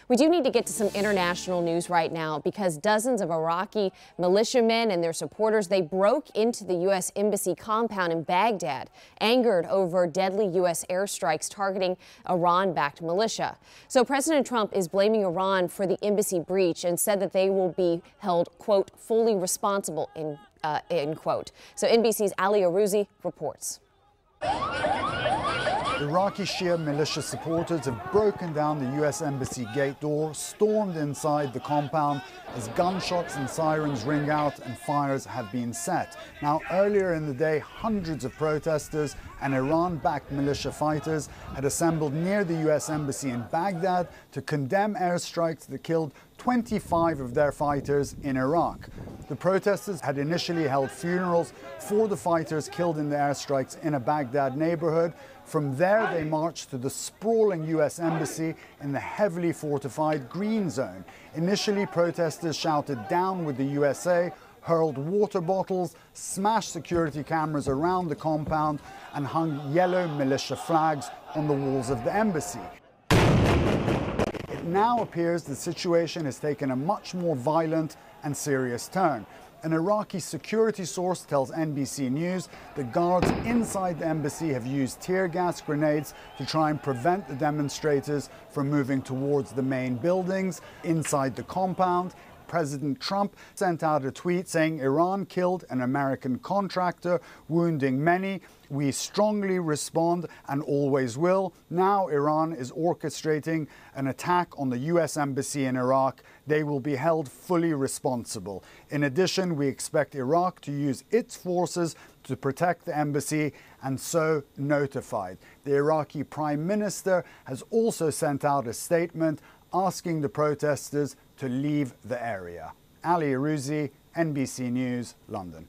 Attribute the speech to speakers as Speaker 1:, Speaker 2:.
Speaker 1: We do need to get to some international news right now because dozens of Iraqi militiamen and their supporters, they broke into the U.S. Embassy compound in Baghdad, angered over deadly U.S. airstrikes targeting Iran-backed militia. So President Trump is blaming Iran for the embassy breach and said that they will be held, quote, fully responsible, end quote. So NBC's Ali Arouzi reports.
Speaker 2: Iraqi Shia militia supporters have broken down the U.S. Embassy gate door, stormed inside the compound as gunshots and sirens ring out and fires have been set. Now, earlier in the day, hundreds of protesters and Iran-backed militia fighters had assembled near the U.S. Embassy in Baghdad to condemn airstrikes that killed 25 of their fighters in Iraq. The protesters had initially held funerals for the fighters killed in the airstrikes in a Baghdad neighborhood. From there, they marched to the sprawling U.S. Embassy in the heavily fortified Green Zone. Initially, protesters shouted "Down with the USA," hurled water bottles, smashed security cameras around the compound, and hung yellow militia flags on the walls of the embassy. It now appears the situation has taken a much more violent and serious turn. An Iraqi security source tells NBC News that guards inside the embassy have used tear gas grenades to try and prevent the demonstrators from moving towards the main buildings inside the compound. President Trump sent out a tweet saying Iran killed an American contractor, wounding many. We strongly respond and always will. Now Iran is orchestrating an attack on the U.S. Embassy in Iraq. They will be held fully responsible. In addition, we expect Iraq to use its forces to protect the embassy and so notified. The Iraqi Prime Minister has also sent out a statement asking the protesters to leave the area. Ali Arouzi, NBC News, London.